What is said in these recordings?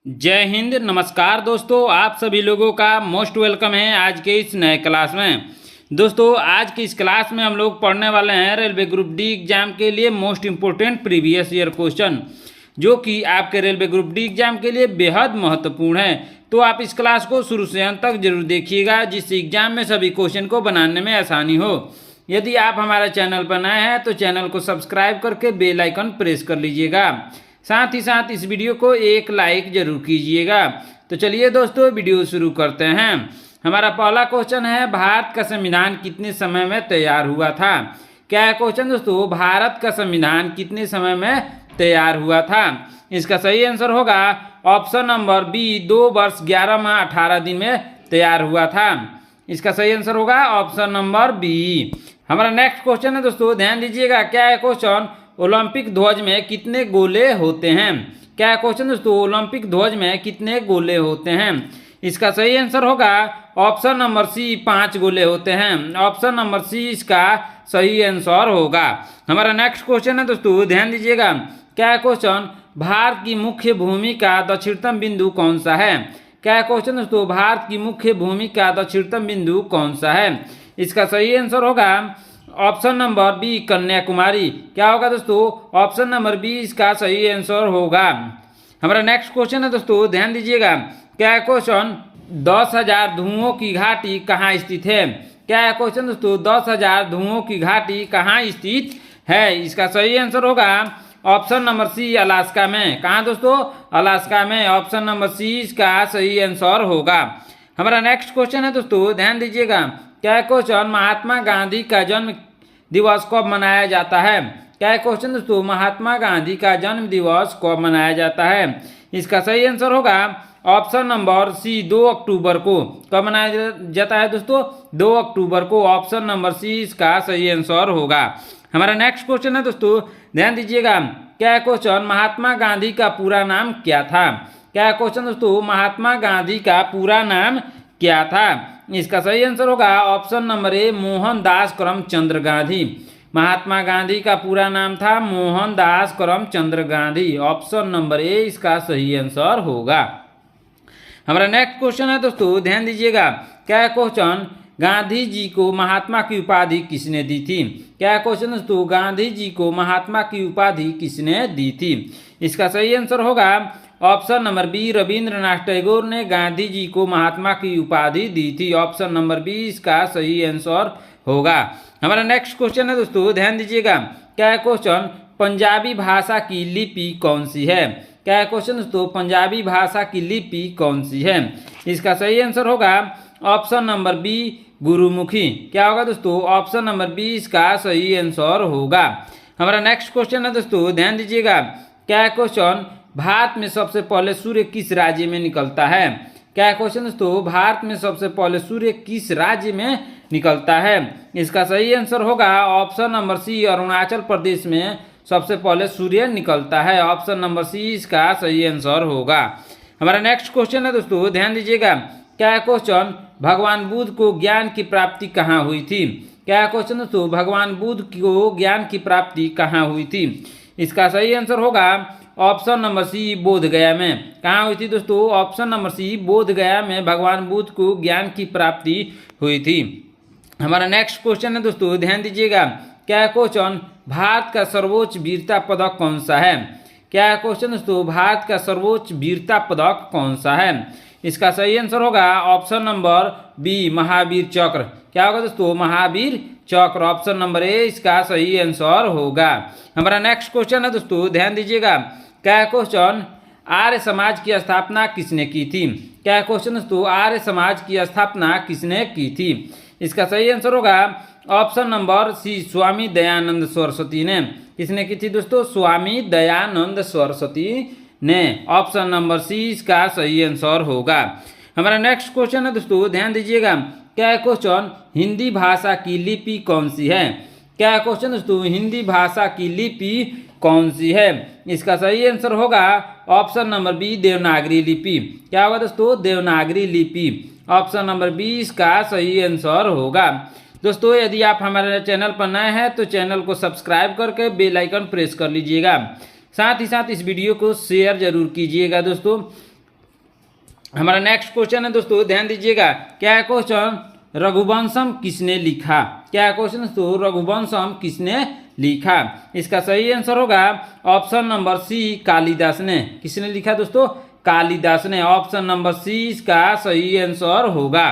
जय हिंद। नमस्कार दोस्तों, आप सभी लोगों का मोस्ट वेलकम है आज के इस नए क्लास में। दोस्तों, आज की इस क्लास में हम लोग पढ़ने वाले हैं रेलवे ग्रुप डी एग्जाम के लिए most important previous year question, जो कि आपके रेलवे ग्रुप डी एग्जाम के लिए बेहद महत्वपूर्ण है। तो आप इस क्लास को शुरू से अंत तक जरूर देखिएगा, जिससे एग्जाम में सभी क्वेश्चन को बनाने में आसानी हो। यदि आप हमारे चैनल पर नए हैं तो चैनल को सब्सक्राइब करके बेल आइकन प्रेस कर लीजिएगा। साथ ही साथ इस वीडियो को एक लाइक जरूर कीजिएगा। तो चलिए दोस्तों, वीडियो शुरू करते हैं। हमारा पहला क्वेश्चन है, भारत का संविधान कितने समय में तैयार हुआ था? क्या है क्वेश्चन दोस्तों? भारत का संविधान कितने समय में तैयार हुआ था? इसका सही आंसर होगा ऑप्शन नंबर बी, 2 वर्ष 11 माह 18 दिन में तैयार हुआ था। इसका सही आंसर होगा ऑप्शन नंबर बी। हमारा नेक्स्ट क्वेश्चन है दोस्तों, ध्यान दीजिएगा। क्या है क्वेश्चन? ओलंपिक ध्वज में कितने गोले होते हैं? क्या है क्वेश्चन दोस्तों? ओलंपिक ध्वज में कितने गोले होते हैं? इसका सही आंसर होगा ऑप्शन नंबर सी, 5 गोले होते हैं। ऑप्शन नंबर सी इसका सही आंसर होगा। हमारा नेक्स्ट क्वेश्चन है दोस्तों, ध्यान दीजिएगा। क्या है क्वेश्चन? भारत की मुख्य भूमि का दक्षिणतम बिंदु कौन सा है? क्या है क्वेश्चन दोस्तों? भारत की मुख्य भूमि का दक्षिणतम बिंदु कौन सा है? इसका सही आंसर होगा ऑप्शन नंबर बी, कन्याकुमारी। क्या होगा दोस्तों? ऑप्शन नंबर बी इसका सही आंसर होगा। हमारा नेक्स्ट क्वेश्चन है दोस्तों, ध्यान दीजिएगा। क्या है क्वेश्चन? 10,000 धुओं की घाटी कहाँ स्थित है? क्या है क्वेश्चन दोस्तों? 10,000 धुओं की घाटी कहाँ स्थित है? इसका सही आंसर होगा ऑप्शन नंबर सी, अलास्का में। कहाँ दोस्तों? अलास्का में। ऑप्शन नंबर सी इसका सही आंसर होगा। हमारा नेक्स्ट क्वेश्चन है दोस्तों, ध्यान दीजिएगा। क्या है क्वेश्चन? महात्मा गांधी का जन्म दिवस कब मनाया जाता है? क्या है क्वेश्चन दोस्तों? महात्मा गांधी का जन्म दिवस कब मनाया जाता है? इसका सही आंसर होगा ऑप्शन नंबर सी, 2 अक्टूबर को। कब मनाया जाता है दोस्तों? 2 अक्टूबर को। ऑप्शन नंबर सी इसका सही आंसर होगा। हमारा नेक्स्ट क्वेश्चन है दोस्तों, ध्यान दीजिएगा। क्या है क्वेश्चन? महात्मा गांधी का पूरा नाम क्या था? क्या है क्वेश्चन दोस्तों? महात्मा गांधी का पूरा नाम क्या था? इसका सही आंसर होगा option number A, Mohandas Karamchand Gandhi. Mahatma Gandhi का पूरा नाम था Mohandas Karamchand Gandhi. Option number A इसका सही आंसर होगा। हमारा नेक्स्ट क्वेश्चन है दोस्तों, ध्यान दीजिएगा। क्या है क्वेश्चन? गांधी जी को महात्मा की उपाधि किसने दी थी? क्या है क्वेश्चन दोस्तों? गांधी जी को महात्मा की उपाधि किसने दी थी? इसका सही आंसर होगा option number B, Rabindranath Tagore ने गांधी जी को महात्मा की उपाधि दी थी। ऑप्शन नंबर बी इसका सही आंसर होगा। हमारा नेक्स्ट क्वेश्चन है दोस्तों, ध्यान दीजिएगा। क्या है क्वेश्चन? पंजाबी भाषा की लिपि कौन सी है? क्या है क्वेश्चन दोस्तों? पंजाबी भाषा की लिपि कौन सी है? इसका सही आंसर होगा ऑप्शन नंबर बी, गुरुमुखी। क्या होगा दोस्तों? ऑप्शन नंबर बी इसका सही आंसर होगा। हमारा नेक्स्ट क्वेश्चन है दोस्तों, ध्यान दीजिएगा। क्या है क्वेश्चन? भारत में सबसे पहले सूर्य किस राज्य में निकलता है? क्या है क्वेश्चन दोस्तों? भारत में सबसे पहले सूर्य किस राज्य में निकलता है? इसका सही आंसर होगा ऑप्शन नंबर सी, अरुणाचल प्रदेश में सबसे पहले सूर्य निकलता है। ऑप्शन नंबर सी इसका सही आंसर होगा। हमारा नेक्स्ट क्वेश्चन है दोस्तों, ध्यान दीजिएगा। क्या है क्वेश्चन? भगवान बुद्ध को ज्ञान की प्राप्ति कहाँ हुई थी? क्या है क्वेश्चन दोस्तों? भगवान बुद्ध को ज्ञान की प्राप्ति कहाँ हुई थी? इसका सही आंसर होगा ऑप्शन नंबर सी, बोध गया में। कहाँ हुई थी दोस्तों? ऑप्शन नंबर सी, बोध गया में भगवान बुद्ध को ज्ञान की प्राप्ति हुई थी। हमारा नेक्स्ट क्वेश्चन है दोस्तों, ध्यान दीजिएगा। क्या है क्वेश्चन? भारत का सर्वोच्च वीरता पदक कौन सा है? क्या है क्वेश्चन दोस्तों? भारत का सर्वोच्च वीरता पदक कौन सा है? इसका सही आंसर होगा ऑप्शन नंबर बी, महावीर चक्र। क्या होगा दोस्तों? महावीर चक्र। ऑप्शन नंबर ए इसका सही आंसर होगा। हमारा नेक्स्ट क्वेश्चन है दोस्तों, ध्यान दीजिएगा। क्या है क्वेश्चन? आर्य समाज की स्थापना किसने की थी? क्या है क्वेश्चन दोस्तों? आर्य समाज की स्थापना किसने की थी? इसका सही आंसर होगा ऑप्शन नंबर सी, स्वामी दयानंद सरस्वती ने। किसने की थी दोस्तों? स्वामी दयानंद सरस्वती ने। ऑप्शन नंबर सी इसका सही आंसर होगा। हमारा नेक्स्ट क्वेश्चन है दोस्तों, ध्यान दीजिएगा। क्या है क्वेश्चन? हिंदी भाषा की लिपि कौन सी है? क्या है क्वेश्चन दोस्तों? हिंदी भाषा की लिपि कौन सी है? इसका सही आंसर होगा ऑप्शन नंबर बी, देवनागरी लिपि। क्या होगा दोस्तों? देवनागरी लिपि। ऑप्शन नंबर बी इसका सही आंसर होगा। दोस्तों, यदि आप हमारे चैनल पर नए हैं तो चैनल को सब्सक्राइब करके बेल आइकन प्रेस कर लीजिएगा। साथ ही साथ इस वीडियो को शेयर जरूर कीजिएगा दोस्तों। हमारा नेक्स्ट क्वेश्चन है दोस्तों, ध्यान दीजिएगा। क्या है क्वेश्चन? रघुवंशम किसने लिखा? क्या है क्वेश्चन दोस्तों? रघुवंशम किसने लिखा? इसका सही आंसर होगा ऑप्शन नंबर सी, कालिदास ने। किसने लिखा दोस्तों? कालिदास ने। ऑप्शन नंबर सी इसका सही आंसर होगा।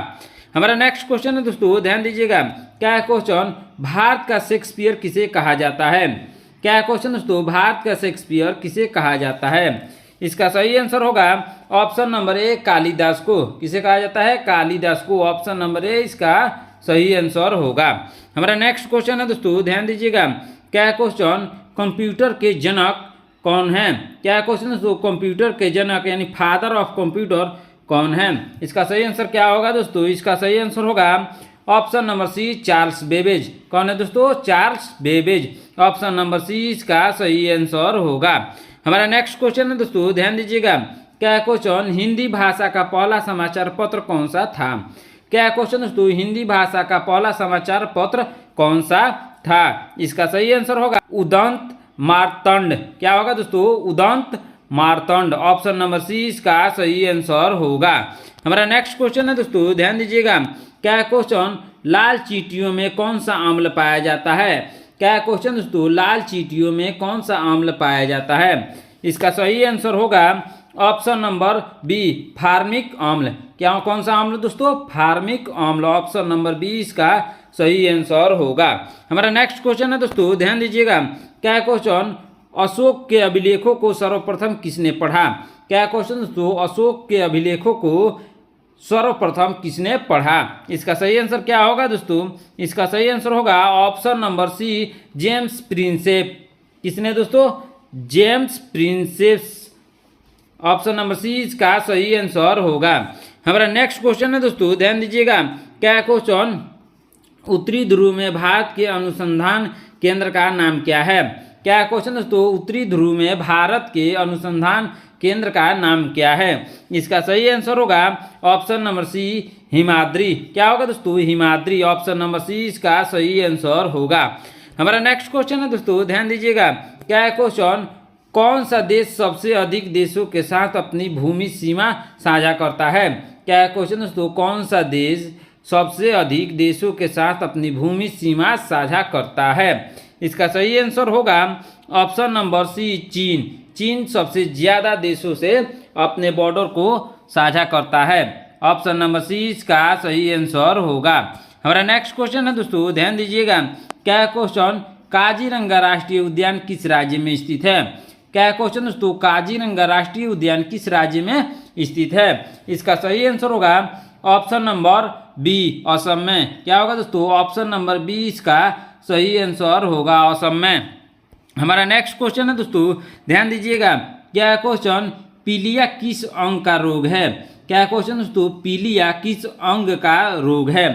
हमारा नेक्स्ट क्वेश्चन है दोस्तों, ध्यान दीजिएगा। क्या है क्वेश्चन? भारत का शेक्सपियर किसे कहा जाता है? क्या है क्वेश्चन दोस्तों? भारत का शेक्सपियर किसे कहा जाता है? इसका सही आंसर होगा ऑप्शन नंबर ए, कालिदास को। किसे कहा जाता है? कालिदास को। ऑप्शन नंबर ए इसका सही आंसर होगा। हमारा नेक्स्ट क्वेश्चन है दोस्तों, ध्यान दीजिएगा। क्या है क्वेश्चन? कंप्यूटर के जनक कौन है? क्या है क्वेश्चन दोस्तों? कंप्यूटर के जनक यानी फादर ऑफ कंप्यूटर कौन है? इसका सही आंसर क्या होगा दोस्तों? इसका सही आंसर होगा option number C, Charles Babbage. कौन है दोस्तों? Charles Babbage. Option number C इसका सही आंसर होगा। हमारा नेक्स्ट क्वेश्चन है दोस्तों, ध्यान दीजिएगा। क्या है क्वेश्चन? हिंदी भाषा का पहला समाचार पत्र कौन सा था? क्या है क्वेश्चन दोस्तों? हिंदी भाषा का पहला समाचार पत्र कौन सा था? इसका सही आंसर होगा उदंत मार्तंड। क्या होगा दोस्तों? Udant Martand. Option number C इसका सही आंसर होगा। हमारा नेक्स्ट क्वेश्चन है दोस्तों, ध्यान दीजिएगा। क्या है क्वेश्चन? लाल चींटियों में कौन सा अम्ल पाया जाता है? क्या है क्वेश्चन दोस्तों? लाल चींटियों में कौन सा अम्ल पाया जाता है? इसका सही आंसर होगा ऑप्शन नंबर बी, फार्मिक अम्ल। क्या कौन सा अम्ल दोस्तों? फार्मिक अम्ल। ऑप्शन नंबर बी इसका सही आंसर होगा। हमारा नेक्स्ट क्वेश्चन है दोस्तों, ध्यान दीजिएगा। क्या है क्वेश्चन? अशोक के अभिलेखों को सर्वप्रथम किसने पढ़ा? क्या है क्वेश्चन दोस्तों? अशोक के अभिलेखों को सर्वप्रथम किसने पढ़ा? इसका सही आंसर क्या होगा दोस्तों? इसका सही आंसर होगा option number C, James Prinsep. किसने दोस्तों? James Prinsep. Option number C इसका सही आंसर होगा। हमारा नेक्स्ट क्वेश्चन है दोस्तों, ध्यान दीजिएगा। क्या है क्वेश्चन? उत्तरी ध्रुव में भारत के अनुसंधान केंद्र का नाम क्या है? क्या है क्वेश्चन दोस्तों? उत्तरी ध्रुव में भारत के अनुसंधान केंद्र का नाम क्या है? इसका सही आंसर होगा ऑप्शन नंबर सी, हिमाद्री। क्या होगा दोस्तों? हिमाद्री। ऑप्शन नंबर सी इसका सही आंसर होगा। हमारा नेक्स्ट क्वेश्चन है दोस्तों, ध्यान दीजिएगा। क्या है क्वेश्चन? कौन सा देश सबसे अधिक देशों के साथ अपनी भूमि सीमा साझा करता है? क्या है क्वेश्चन दोस्तों? कौन सा देश सबसे अधिक देशों के साथ अपनी भूमि सीमा साझा करता है? इसका सही आंसर होगा ऑप्शन नंबर सी, चीन। चीन सबसे ज्यादा देशों से अपने बॉर्डर को साझा करता है। ऑप्शन नंबर सी इसका सही आंसर होगा। हमारा नेक्स्ट क्वेश्चन है दोस्तों, ध्यान दीजिएगा। क्या है क्वेश्चन? काजीरंगा राष्ट्रीय उद्यान किस राज्य में स्थित है? क्या है क्वेश्चन दोस्तों? काजीरंगा राष्ट्रीय उद्यान किस राज्य में स्थित है? इसका सही आंसर होगा ऑप्शन नंबर बी, असम में। क्या होगा दोस्तों? ऑप्शन नंबर बी इसका सही आंसर होगा, असम में। हमारा नेक्स्ट क्वेश्चन है दोस्तों, ध्यान दीजिएगा। क्या है क्वेश्चन? पीलिया किस अंग का रोग है? क्या है क्वेश्चन दोस्तों? पीलिया किस अंग का रोग है?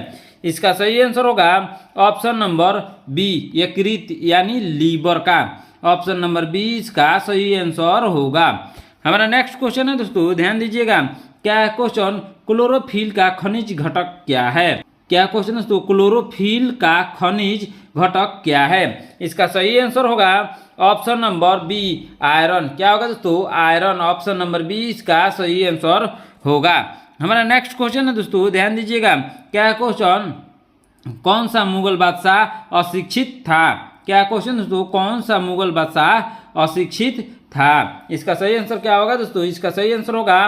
इसका सही आंसर होगा ऑप्शन नंबर बी, यकृत यानी लीवर का। ऑप्शन नंबर बी इसका सही आंसर होगा। हमारा नेक्स्ट क्वेश्चन है दोस्तों, ध्यान दीजिएगा। क्या है क्वेश्चन? क्लोरोफिल का खनिज घटक क्या है? क्या क्वेश्चन दोस्तों? क्लोरोफिल का खनिज घटक क्या है? इसका सही आंसर होगा ऑप्शन नंबर बी, आयरन। क्या होगा दोस्तों? आयरन। ऑप्शन नंबर बी इसका सही आंसर होगा। हमारा नेक्स्ट क्वेश्चन है दोस्तों, ध्यान दीजिएगा। क्या है क्वेश्चन? कौन सा मुगल बादशाह अशिक्षित था? क्या क्वेश्चन दोस्तों? कौन सा मुगल बादशाह अशिक्षित था? इसका सही आंसर क्या होगा दोस्तों? इसका सही आंसर होगा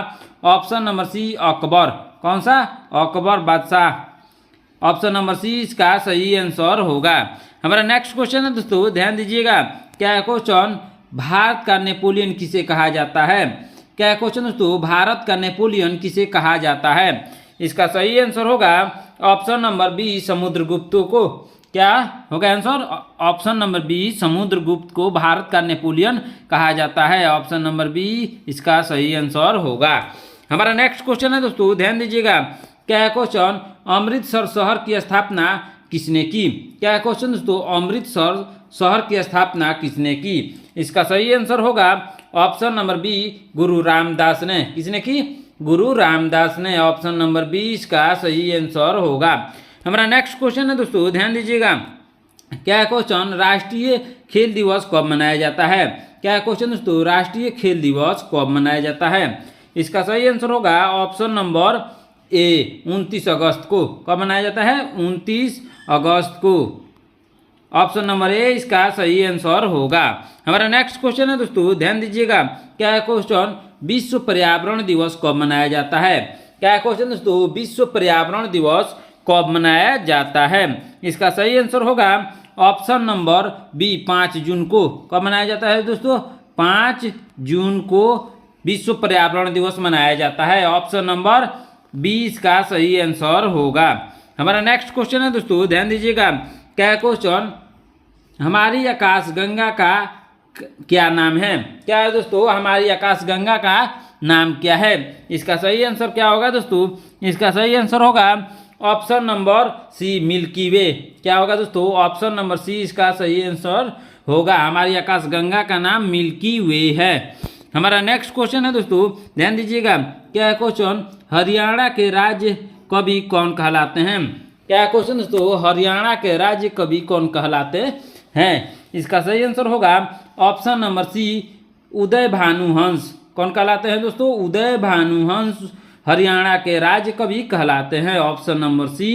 ऑप्शन नंबर सी, अकबर। कौन सा? अकबर बादशाह। ऑप्शन नंबर सी इसका सही आंसर होगा। हमारा नेक्स्ट क्वेश्चन है दोस्तों, ध्यान दीजिएगा। क्या है क्वेश्चन? भारत का नेपोलियन किसे कहा जाता है? क्या है क्वेश्चन दोस्तों? भारत का नेपोलियन किसे कहा जाता है? इसका सही आंसर होगा ऑप्शन नंबर बी, समुद्रगुप्त को। क्या होगा answer? Option number B, Samudragupta को भारत का नेपोलियन कहा जाता है। ऑप्शन नंबर बी इसका सही आंसर होगा। हमारा नेक्स्ट क्वेश्चन है दोस्तों, ध्यान दीजिएगा। क्या है क्वेश्चन? अमृतसर शहर की स्थापना किसने की? क्या है क्वेश्चन दोस्तों? अमृतसर शहर की स्थापना किसने की? इसका सही आंसर होगा ऑप्शन नंबर बी, गुरु रामदास ने। किसने की? गुरु रामदास ने। ऑप्शन नंबर बी इसका सही आंसर होगा। हमारा नेक्स्ट क्वेश्चन है दोस्तों, ध्यान दीजिएगा। क्या है क्वेश्चन? राष्ट्रीय खेल दिवस कब मनाया जाता है? क्या है क्वेश्चन दोस्तों? राष्ट्रीय खेल दिवस कब मनाया जाता है? इसका सही आंसर होगा ऑप्शन नंबर ए 29 अगस्त को। कब मनाया जाता है? 29 अगस्त को। ऑप्शन नंबर ए इसका सही आंसर होगा। हमारा नेक्स्ट क्वेश्चन है दोस्तों, ध्यान दीजिएगा। क्या है क्वेश्चन? विश्व पर्यावरण दिवस कब मनाया जाता है? क्या है क्वेश्चन दोस्तों? विश्व पर्यावरण दिवस कब मनाया जाता है? इसका सही आंसर होगा ऑप्शन नंबर बी 5 जून को। कब मनाया जाता है दोस्तों? 5 जून को विश्व पर्यावरण दिवस मनाया जाता है। ऑप्शन नंबर बी इसका सही आंसर होगा। हमारा नेक्स्ट क्वेश्चन है दोस्तों, ध्यान दीजिएगा। क्या है क्वेश्चन? हमारी आकाशगंगा का क्या नाम है? क्या है दोस्तों? हमारी आकाशगंगा का नाम क्या है? इसका सही आंसर क्या होगा दोस्तों? इसका सही आंसर होगा ऑप्शन नंबर सी मिल्की वे। क्या होगा दोस्तों? ऑप्शन नंबर सी इसका सही आंसर होगा। हमारी आकाशगंगा का नाम मिल्की वे है। हमारा नेक्स्ट क्वेश्चन है दोस्तों, ध्यान दीजिएगा। क्या है क्वेश्चन? हरियाणा के राज्य कवि कौन कहलाते हैं? क्या है क्वेश्चन दोस्तों? हरियाणा के राज्य कवि कौन कहलाते हैं? इसका सही आंसर होगा ऑप्शन नंबर सी उदय भानुहंस। कौन कहलाते हैं दोस्तों? उदय भानुहंस हरियाणा के राज्य कवि कहलाते हैं। ऑप्शन नंबर सी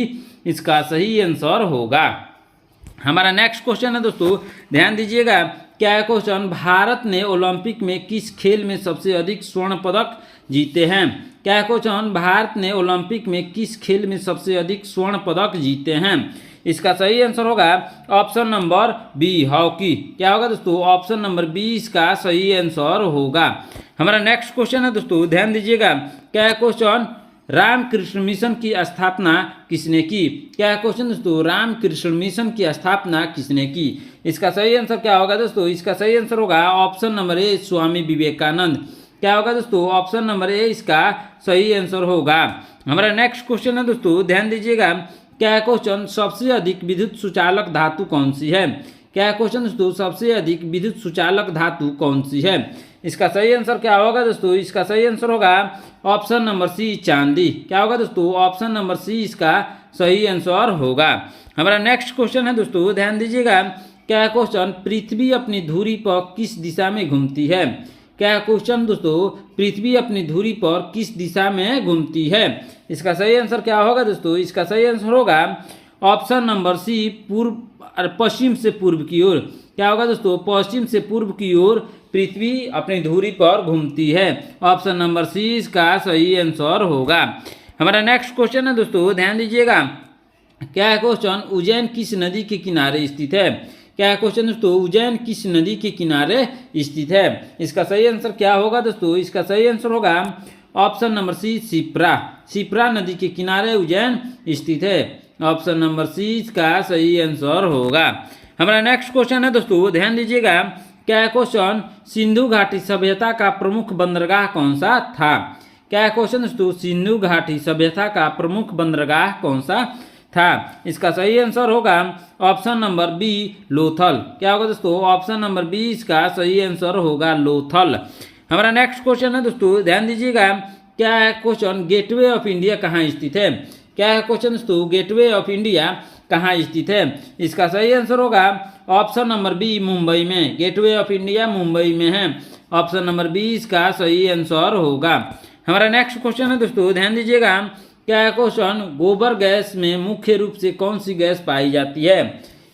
इसका सही आंसर होगा। हमारा नेक्स्ट क्वेश्चन है दोस्तों, ध्यान दीजिएगा। क्या है क्वेश्चन? भारत ने ओलंपिक में किस खेल में सबसे अधिक स्वर्ण पदक जीते हैं? क्या है क्वेश्चन? भारत ने ओलंपिक में किस खेल में सबसे अधिक स्वर्ण पदक जीते हैं? इसका सही आंसर होगा ऑप्शन नंबर बी हॉकी। क्या होगा दोस्तों? ऑप्शन नंबर बी इसका सही आंसर होगा। हमारा नेक्स्ट क्वेश्चन है दोस्तों, ध्यान दीजिएगा। क्या है क्वेश्चन? रामकृष्ण मिशन की स्थापना किसने की? क्या है क्वेश्चन दोस्तों? रामकृष्ण मिशन की स्थापना किसने की? इसका सही आंसर क्या होगा दोस्तों? इसका सही आंसर होगा ऑप्शन नंबर ए स्वामी विवेकानंद। क्या होगा दोस्तों? ऑप्शन नंबर ए इसका सही आंसर होगा। हमारा नेक्स्ट क्वेश्चन है दोस्तों, ध्यान दीजिएगा। क्या है क्वेश्चन? सबसे अधिक विद्युत सुचालक धातु कौन सी है? क्या है क्वेश्चन दोस्तों? सबसे अधिक विद्युत सुचालक धातु कौन सी है? इसका सही आंसर क्या होगा दोस्तों? इसका सही आंसर होगा ऑप्शन नंबर सी चांदी। क्या होगा दोस्तों? ऑप्शन नंबर सी इसका सही आंसर होगा। हमारा नेक्स्ट क्वेश्चन है दोस्तों, ध्यान दीजिएगा। क्या है क्वेश्चन? पृथ्वी अपनी धुरी पर किस दिशा में घूमती है? क्या है क्वेश्चन दोस्तों? पृथ्वी अपनी धुरी पर किस दिशा में घूमती है? इसका सही आंसर क्या होगा दोस्तों? इसका सही आंसर होगा ऑप्शन नंबर सी पश्चिम से पूर्व की ओर। क्या होगा दोस्तों? पश्चिम से पूर्व की ओर पृथ्वी अपनी धुरी पर घूमती है। ऑप्शन नंबर सी इसका सही आंसर होगा। हमारा नेक्स्ट क्वेश्चन है दोस्तों, ध्यान दीजिएगा। क्या है क्वेश्चन? उज्जैन किस नदी के किनारे स्थित है? क्या है क्वेश्चन दोस्तों? उज्जैन किस नदी के किनारे स्थित है? इसका सही आंसर क्या होगा दोस्तों? इसका सही आंसर होगा option number C Shipra. Shipra नदी के किनारे उज्जैन स्थित है। ऑप्शन नंबर सी इसका सही आंसर होगा। हमारा नेक्स्ट क्वेश्चन है दोस्तों, ध्यान दीजिएगा। क्या है क्वेश्चन? सिंधु घाटी सभ्यता का प्रमुख बंदरगाह कौन सा था? क्या है क्वेश्चन दोस्तों? सिंधु घाटी सभ्यता का प्रमुख बंदरगाह कौन सा था? इसका सही आंसर होगा ऑप्शन नंबर बी लोथल। क्या होगा दोस्तों? ऑप्शन नंबर बी इसका सही आंसर होगा लोथल। हमारा नेक्स्ट क्वेश्चन है दोस्तों, ध्यान दीजिएगा। क्या है क्वेश्चन? गेटवे ऑफ इंडिया कहाँ स्थित है? क्या है क्वेश्चन दोस्तों? गेटवे ऑफ इंडिया कहाँ स्थित है? इसका सही आंसर होगा ऑप्शन नंबर बी मुंबई में। गेटवे ऑफ इंडिया मुंबई में है। ऑप्शन नंबर बी इसका सही आंसर होगा। हमारा नेक्स्ट क्वेश्चन है दोस्तों, ध्यान दीजिएगा। क्या है क्वेश्चन? गोबर गैस में मुख्य रूप से कौन सी गैस पाई जाती है?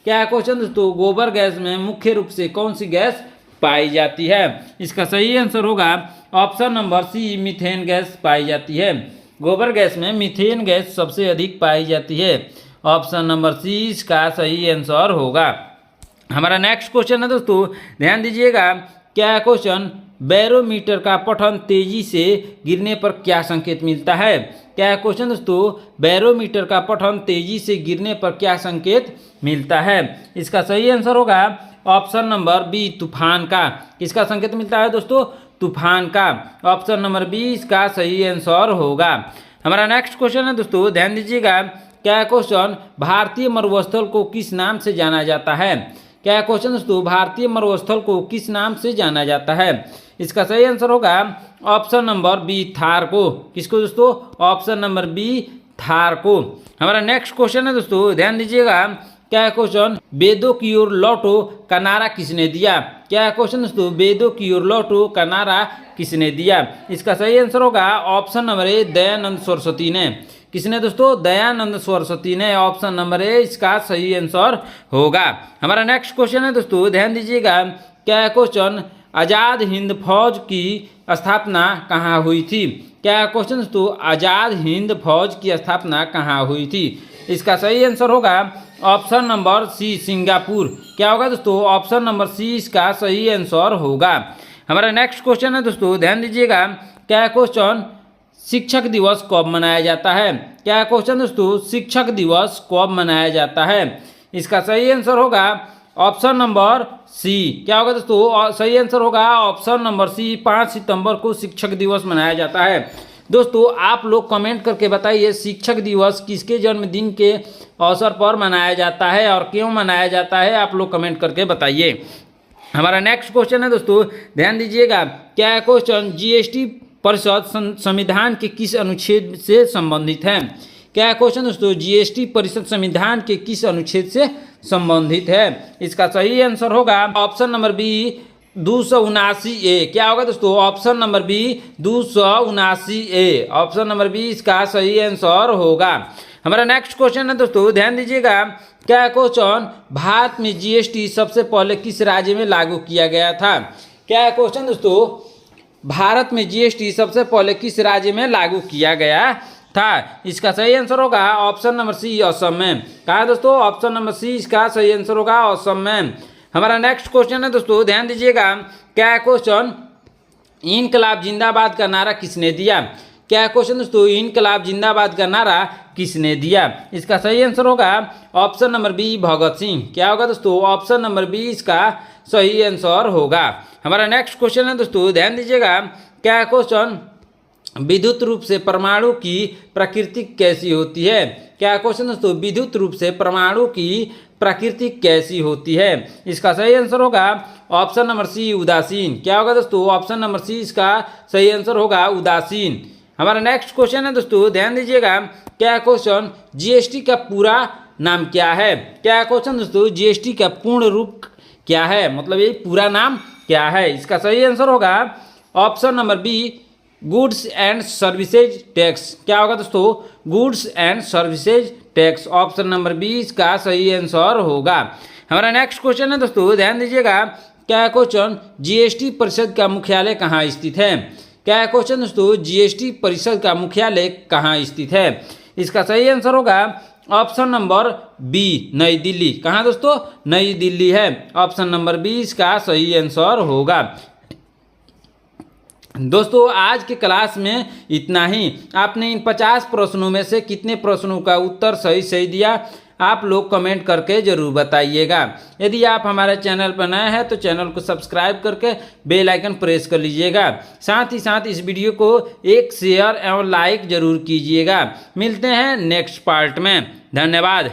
क्या है क्वेश्चन दोस्तों? गोबर गैस में मुख्य रूप से कौन सी गैस पाई जाती है? इसका सही आंसर होगा option number C methane gas पाई जाती है। गोबर गैस में मीथेन गैस सबसे अधिक पाई जाती है। ऑप्शन नंबर सी इसका सही आंसर होगा। हमारा नेक्स्ट क्वेश्चन है दोस्तों, ध्यान दीजिएगा। क्या है क्वेश्चन? बैरोमीटर का पठन तेजी से गिरने पर क्या संकेत मिलता है? क्या है क्वेश्चन दोस्तों? बैरोमीटर का पठन तेजी से गिरने पर क्या संकेत मिलता है? इसका सही आंसर होगा ऑप्शन नंबर बी तूफान का। किसका संकेत मिलता है दोस्तों? तूफान का। ऑप्शन नंबर बी इसका सही आंसर होगा। हमारा नेक्स्ट क्वेश्चन है दोस्तों, ध्यान दीजिएगा। क्या है क्वेश्चन? भारतीय मरुस्थल को किस नाम से जाना जाता है? क्या है क्वेश्चन दोस्तों? भारतीय मरुस्थल को किस नाम से जाना जाता है? इसका सही आंसर होगा ऑप्शन नंबर बी थार को। किसको दोस्तों? ऑप्शन नंबर बी थार को। हमारा नेक्स्ट क्वेश्चन है दोस्तों, ध्यान दीजिएगा। क्या है क्वेश्चन? वेदों की ओर लौटो का नारा किसने दिया? क्या क्वेश्चन दोस्तों, वेदों की ओर लौटो का नारा किसने दिया? इसका सही आंसर होगा ऑप्शन नंबर ए, दयानंद सरस्वती ने। किसने दोस्तों? दयानंद सरस्वती ने। ऑप्शन नंबर ए इसका सही आंसर होगा। हमारा नेक्स्ट क्वेश्चन है दोस्तों, ध्यान दीजिएगा। क्या क्वेश्चन, आजाद हिंद फौज की स्थापना कहाँ हुई थी? क्या क्वेश्चन दोस्तों, आजाद हिंद फौज की स्थापना कहाँ हुई थी? इसका सही आंसर होगा ऑप्शन नंबर सी, सिंगापुर। क्या होगा दोस्तों? ऑप्शन नंबर सी इसका सही आंसर होगा। हमारा नेक्स्ट क्वेश्चन है दोस्तों, ध्यान दीजिएगा। क्या क्वेश्चन, शिक्षक दिवस कब मनाया जाता है? क्या क्वेश्चन दोस्तों, शिक्षक दिवस कब मनाया जाता है? इसका सही आंसर होगा ऑप्शन नंबर सी। क्या होगा दोस्तों? सही आंसर होगा ऑप्शन नंबर सी, 5 सितंबर को शिक्षक दिवस मनाया जाता है। दोस्तों आप लोग कमेंट करके बताइए, शिक्षक दिवस किसके जन्मदिन के अवसर पर मनाया जाता है और क्यों मनाया जाता है? आप लोग कमेंट करके बताइए। हमारा नेक्स्ट क्वेश्चन है दोस्तों, ध्यान दीजिएगा। क्या क्वेश्चन, जीएसटी परिषद संविधान के किस अनुच्छेद से संबंधित है? क्या क्वेश्चन दोस्तों, जीएसटी परिषद संविधान के किस अनुच्छेद से संबंधित है? इसका सही आंसर होगा ऑप्शन नंबर बी, 279A। क्या होगा दोस्तों? Option number B, 279A। Option number B इसका सही आंसर होगा। हमारा नेक्स्ट क्वेश्चन है दोस्तों, ध्यान दीजिएगा। क्या क्वेश्चन, भारत में जीएसटी सबसे पहले किस राज्य में लागू किया गया था? क्या क्वेश्चन दोस्तों, भारत में जीएसटी सबसे पहले किस राज्य में लागू किया गया था? इसका सही आंसर होगा ऑप्शन नंबर सी, असम में। कहा दोस्तों? ऑप्शन नंबर सी इसका सही आंसर होगा असम में। हमारा नेक्स्ट क्वेश्चन है दोस्तों, ध्यान दीजिएगा। क्या क्वेश्चन, इनकलाब जिंदाबाद का नारा किसने दिया? क्या क्वेश्चन दोस्तों, इनकलाब जिंदाबाद का नारा किसने दिया? इसका सही आंसर होगा option number B, Bhagat Singh. क्या होगा दोस्तों? ऑप्शन नंबर बी इसका सही आंसर होगा। हमारा नेक्स्ट क्वेश्चन है दोस्तों, ध्यान दीजिएगा। क्या क्वेश्चन, विद्युत रूप से परमाणु की प्रकृति कैसी होती है? क्या क्वेश्चन दोस्तों, विद्युत रूप से परमाणु की प्रकृति कैसी होती है? इसका सही आंसर होगा ऑप्शन नंबर सी, उदासीन। क्या होगा दोस्तों? ऑप्शन नंबर सी इसका सही आंसर होगा उदासीन। हमारा नेक्स्ट क्वेश्चन है दोस्तों, ध्यान दीजिएगा। क्या क्वेश्चन, जीएसटी का पूरा नाम क्या है? क्या क्वेश्चन दोस्तों, जीएसटी का पूर्ण रूप क्या है? मतलब ये पूरा नाम क्या है? इसका सही आंसर होगा option number B, goods and services tax. क्या होगा दोस्तों? Goods and services tax. Option number B इसका सही आंसर होगा। हमारा नेक्स्ट क्वेश्चन है दोस्तों, ध्यान दीजिएगा। क्या क्वेश्चन, जीएसटी परिषद का मुख्यालय कहाँ स्थित है? क्या क्वेश्चन दोस्तों, जीएसटी परिषद का मुख्यालय कहाँ स्थित है? इसका सही आंसर होगा ऑप्शन नंबर बी, नई दिल्ली। कहाँ दोस्तों? नई दिल्ली है। ऑप्शन नंबर बी इसका सही आंसर होगा। दोस्तों आज के क्लास में इतना ही। आपने इन 50 प्रश्नों में से कितने प्रश्नों का उत्तर सही दिया? आप लोग कमेंट करके जरूर बताइएगा। यदि आप हमारे चैनल पर नए हैं तो चैनल को सब्सक्राइब करके बेल आइकन प्रेस कर लीजिएगा। साथ ही साथ इस वीडियो को एक शेयर एवं लाइक जरूर कीजिएगा। मिलते हैं नेक्स्ट पार्ट में। धन्यवाद।